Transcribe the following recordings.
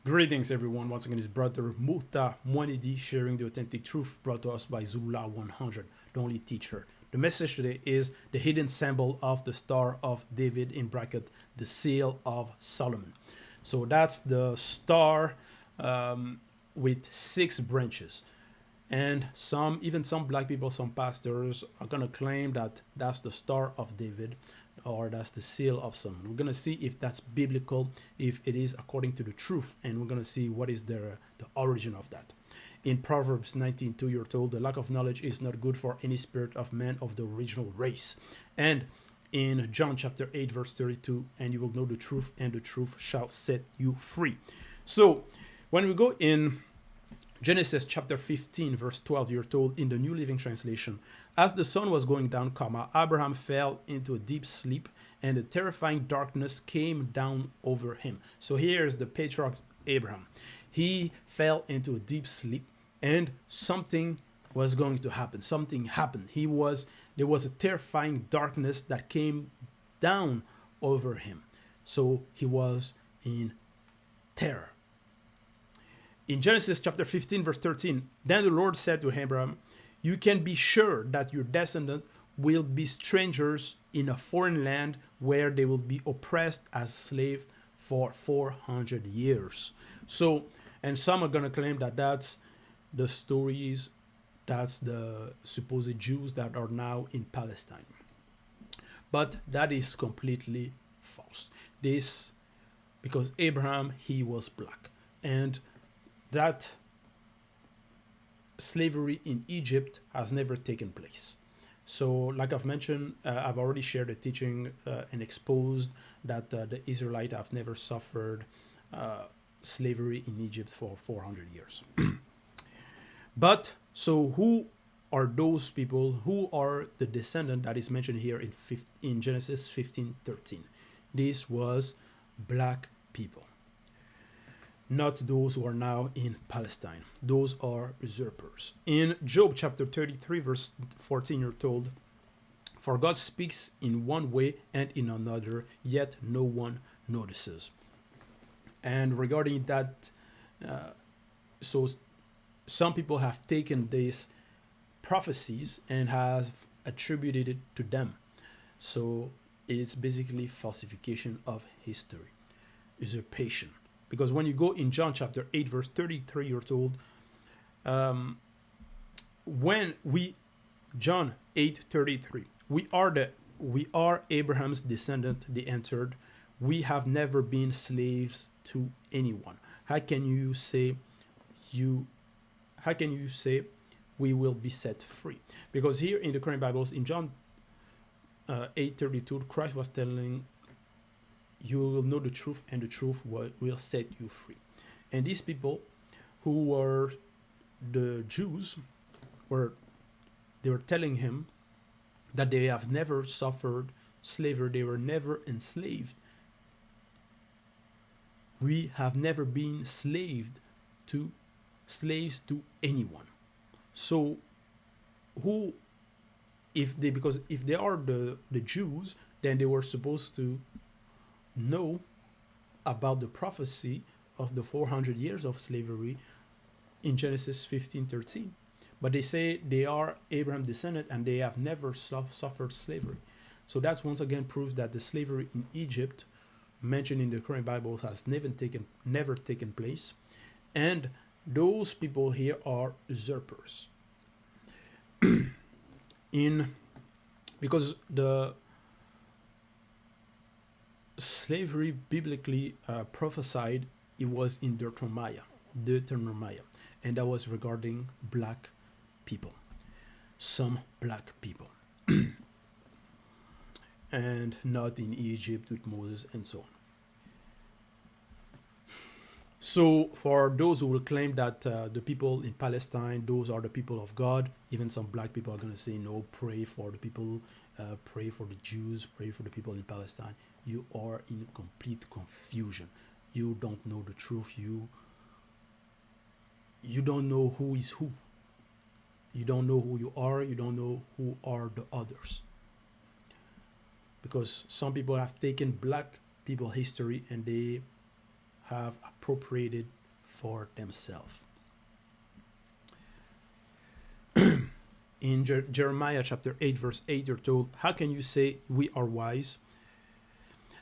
Greetings, everyone. Once again, it's brother midí sharing the authentic truth brought to us by Zula 100, the only teacher. The message today is the hidden symbol of the Star of David, in bracket, the seal of Solomon. So that's the star with 6 branches. And even some black people, some pastors are going to claim that that's the Star of David, or that's the seal of Solomon. We're going to see if that's biblical, if it is according to the truth, and we're going to see what is the origin of that. In Proverbs 19:2, you're told the lack of knowledge is not good for any spirit of man of the original race. And in John chapter 8, verse 32, and you will know the truth, and the truth shall set you free. So when we go in Genesis chapter 15, verse 12, you're told in the New Living Translation, as the sun was going down, Abraham fell into a deep sleep, and a terrifying darkness came down over him. So here's the patriarch Abraham. He fell into a deep sleep, and something was going to happen. Something happened. There was a terrifying darkness that came down over him. So he was in terror. In Genesis chapter 15, verse 13, then the Lord said to Abraham, you can be sure that your descendants will be strangers in a foreign land where they will be oppressed as slaves for 400 years. So, and some are going to claim that that's the stories, that's the supposed Jews that are now in Palestine. But that is completely false. Because Abraham, he was black. And that slavery in Egypt has never taken place. So, like I've mentioned, I've already shared a teaching and exposed that the Israelites have never suffered slavery in Egypt for 400 years. But, so who are those people? Who are the descendant that is mentioned here in Genesis 15:13? This was black people. Not those who are now in Palestine. Those are usurpers. In Job chapter 33, verse 14, you're told, for God speaks in one way and in another, yet no one notices. And regarding that, so some people have taken these prophecies and have attributed it to them. So it's basically falsification of history, usurpation. Because when you go in John chapter 8, verse 33, you're told, John 8:33, we are Abraham's descendant, they answered, we have never been slaves to anyone. How can you say we will be set free? Because here in the current Bibles, in John 8:32, Christ was telling, you will know the truth, and the truth will set you free. And these people who were the Jews, they were telling him that they have never suffered slavery, they were never enslaved. We have never been slaves to anyone. So because if they are the Jews, then they were supposed to know about the prophecy of the 400 years of slavery in Genesis 15:13. But they say they are Abraham's descendant and they have never suffered slavery. So that's once again proves that the slavery in Egypt mentioned in the current Bible has never taken place. And those people here are usurpers. Because the slavery biblically prophesied, it was in Deuteronomy, and that was regarding black people, some black people, and not in Egypt with Moses and so on. So for those who will claim that the people in Palestine, those are the people of God, even some black people are going to say, no, pray for the people, pray for the Jews, pray for the people in Palestine. You are in complete confusion. You don't know the truth. You don't know who is who. You don't know who you are. You don't know who are the others. Because some people have taken black people history and they have appropriated for themselves. In Jeremiah chapter 8, verse 8, you're told, how can you say we are wise?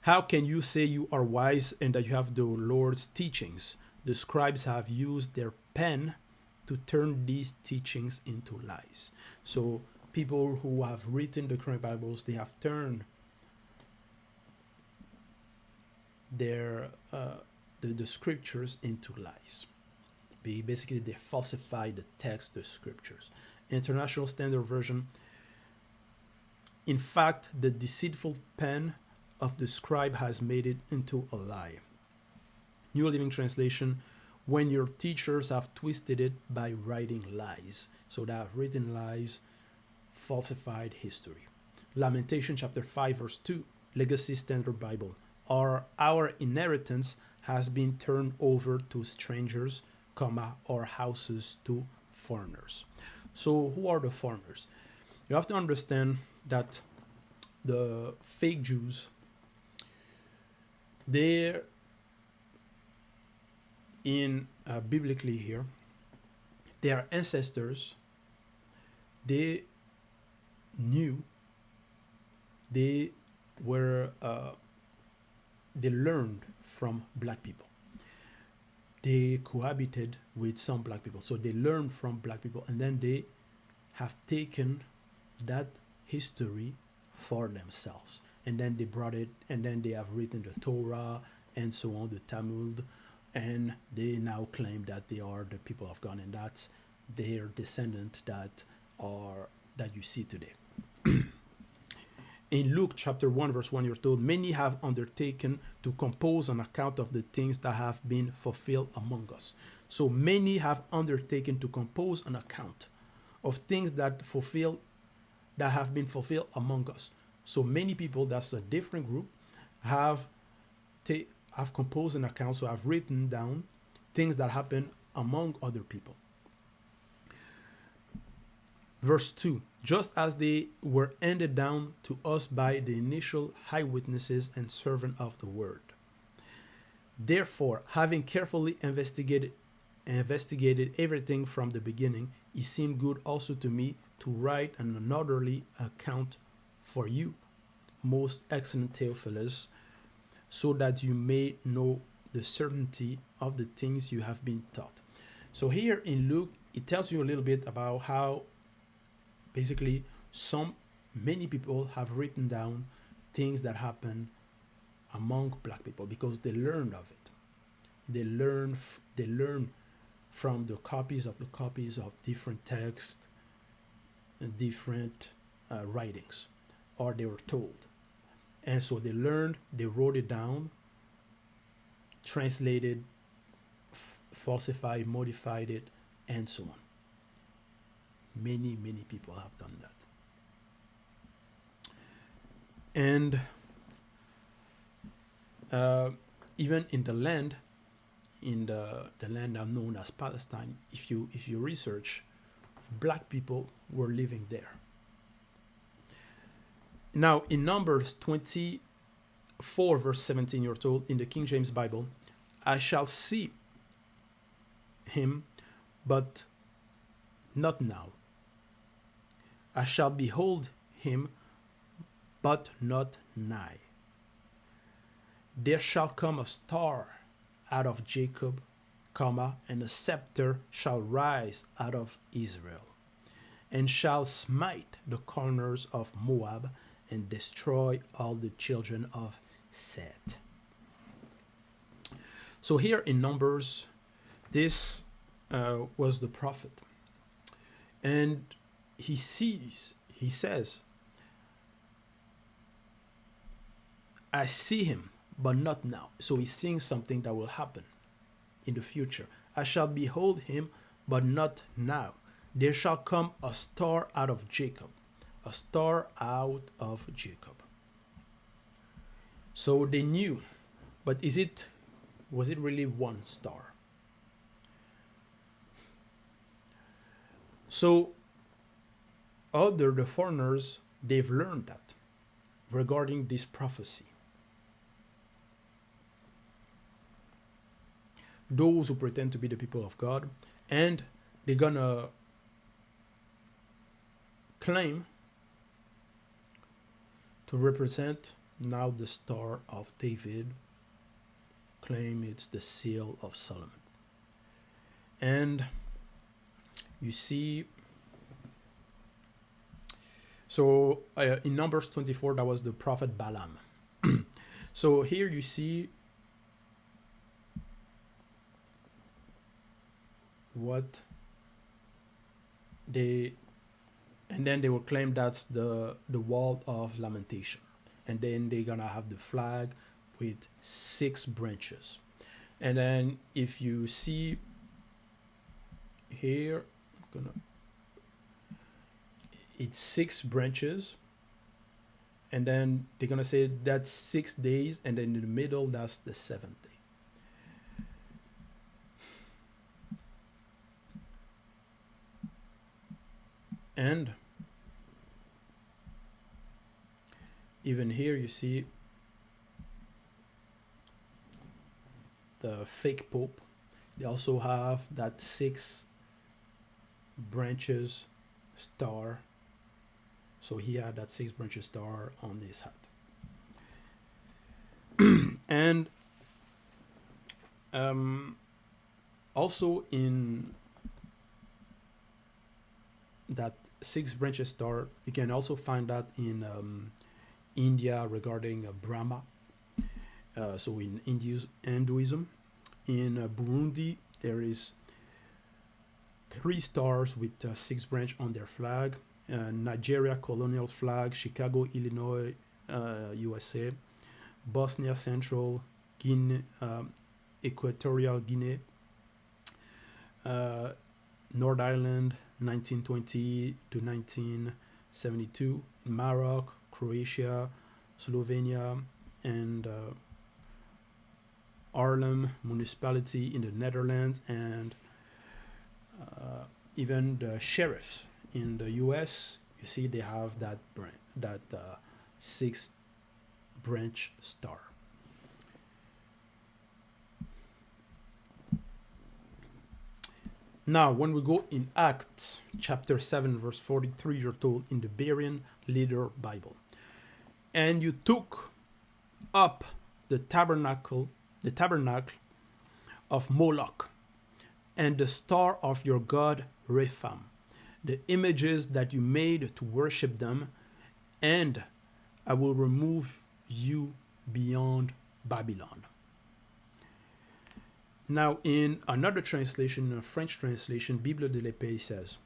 How can you say you are wise and that you have the Lord's teachings? The scribes have used their pen to turn these teachings into lies. So people who have written the current Bibles, they have turned their the scriptures into lies. Basically, they falsify the text, the scriptures. International Standard Version. In fact, the deceitful pen of the scribe has made it into a lie. New Living Translation. When your teachers have twisted it by writing lies. So they have written lies, falsified history. Lamentation chapter 5 verse 2. Legacy Standard Bible. Our inheritance has been turned over to strangers, or houses to foreigners. So who are the foreigners? You have to understand that the fake Jews, they're in biblically here, their ancestors, they knew, they were they learned from black people. They cohabited with some black people, so they learned from black people, and then they have taken that history for themselves, and then they brought it, and then they have written the Torah and so on, the Talmud, and they now claim that they are the people of God, and that's their descendant that you see today. In Luke chapter 1 verse 1, you're told, many have undertaken to compose an account of the things that have been fulfilled among us. So many have undertaken to compose an account of things that have been fulfilled among us. So many people, that's a different group, have composed an account, so have written down things that happen among other people. Verse 2, just as they were handed down to us by the initial eyewitnesses and servant of the word. Therefore, having carefully investigated everything from the beginning, it seemed good also to me to write an orderly account for you, most excellent Theophilus, so that you may know the certainty of the things you have been taught. So here in Luke, it tells you a little bit about how basically many people have written down things that happen among black people because they learned of it. They learn from the copies of different texts and different writings, or they were told. And so they learned, they wrote it down, translated, falsified, modified it, and so on. Many people have done that. And even in the land, the land now known as Palestine, if you research, black people were living there. Now, in Numbers 24, verse 17, you're told in the King James Bible, I shall see him, but not now. I shall behold him, but not nigh. There shall come a star out of Jacob, and a scepter shall rise out of Israel, and shall smite the corners of Moab, and destroy all the children of Seth. So here in Numbers, this was the prophet. And he says, I see him, but not now. So he's seeing something that will happen in the future. I shall behold him, but not now. There shall come a star out of Jacob. A star out of Jacob. So they knew, but was it really one star? So the foreigners, they've learned that regarding this prophecy. those who pretend to be the people of God, and they're gonna claim to represent now the Star of David, claim it's the seal of Solomon. And you see, so in Numbers 24, that was the prophet Balaam. So here you see what they, and then they will claim that's the wall of lamentation, and then they're gonna have the flag with 6 branches. And then if you see here, it's 6 branches, and then they're gonna say that's 6 days, and then in the middle that's the 7th day. And even here you see the fake pope. They also have that 6 branches star. So he had that 6 branches star on his hat. And also in that 6 branches star, you can also find that in India regarding Brahma. So in Hinduism, in Burundi, there is 3 stars with 6 branch on their flag. Nigeria colonial flag, Chicago, Illinois, USA, Bosnia Central, Guinea, Equatorial Guinea, North Ireland, 1920 to 1972, Morocco, Croatia, Slovenia, and Haarlem municipality in the Netherlands, and even the sheriffs in the US. You see they have that 6 branch star. Now, when we go in Acts chapter 7, verse 43, you're told in the Berean Leader Bible, and you took up the tabernacle of Moloch, and the star of your god Rephaim, the images that you made to worship them, and I will remove you beyond Babylon. Now, in another translation, a French translation, Bible de l'Épée says,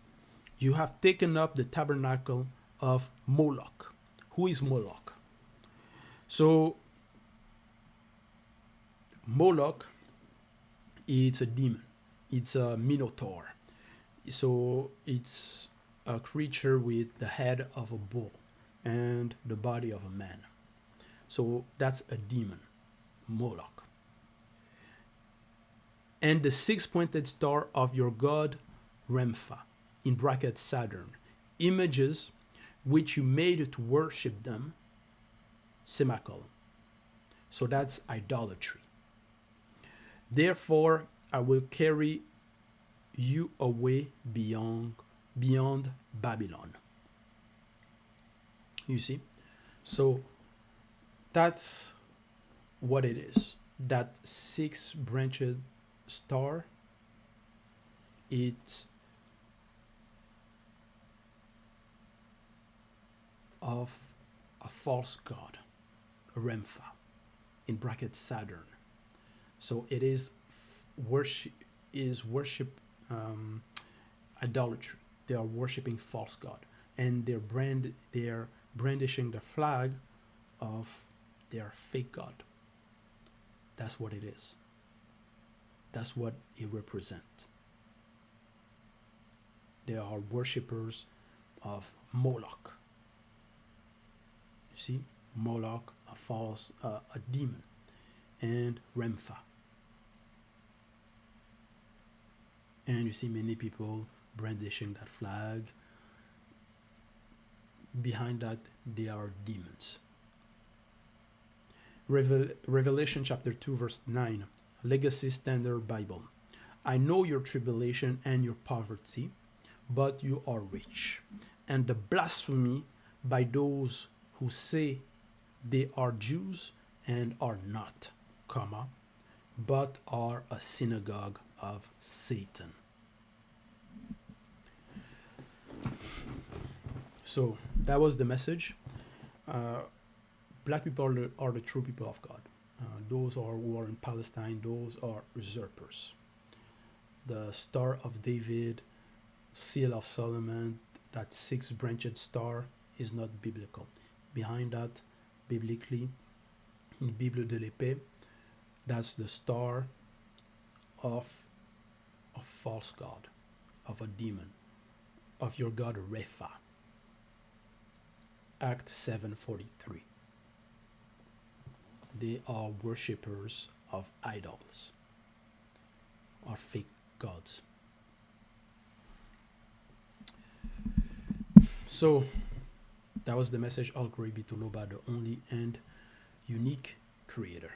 you have taken up the tabernacle of Moloch. Who is Moloch? So, Moloch, it's a demon. It's a minotaur. So, it's a creature with the head of a bull and the body of a man. So, that's a demon, Moloch. And the 6-pointed star of your god Rempha, in brackets Saturn, images which you made to worship them, semicolon. So that's idolatry. Therefore, I will carry you away beyond Babylon. You see? So that's what it is. That 6-branched star, it's of a false god, Rempha, in brackets Saturn. So it is worship, idolatry. They are worshiping false god, and they're brandishing the flag of their fake god. That's what it is. That's what it represents. They are worshippers of Moloch. You see, Moloch, a false, a demon, and Rempha. And you see many people brandishing that flag. Behind that, they are demons. Revelation chapter 2, verse 9. Legacy Standard Bible. I know your tribulation and your poverty, but you are rich, and the blasphemy by those who say they are Jews and are not, comma, but are a synagogue of Satan. So that was the message. Black people are the true people of God. Those who are in Palestine, those are usurpers. The Star of David, Seal of Solomon, that six-branched star is not biblical. Behind that, biblically, in Bible de l'épée, that's the star of a false god, of a demon, of your god Repha. Act 7:43. They are worshippers of idols, or fake gods. So that was the message. All glory be to Loba, the only and unique Creator.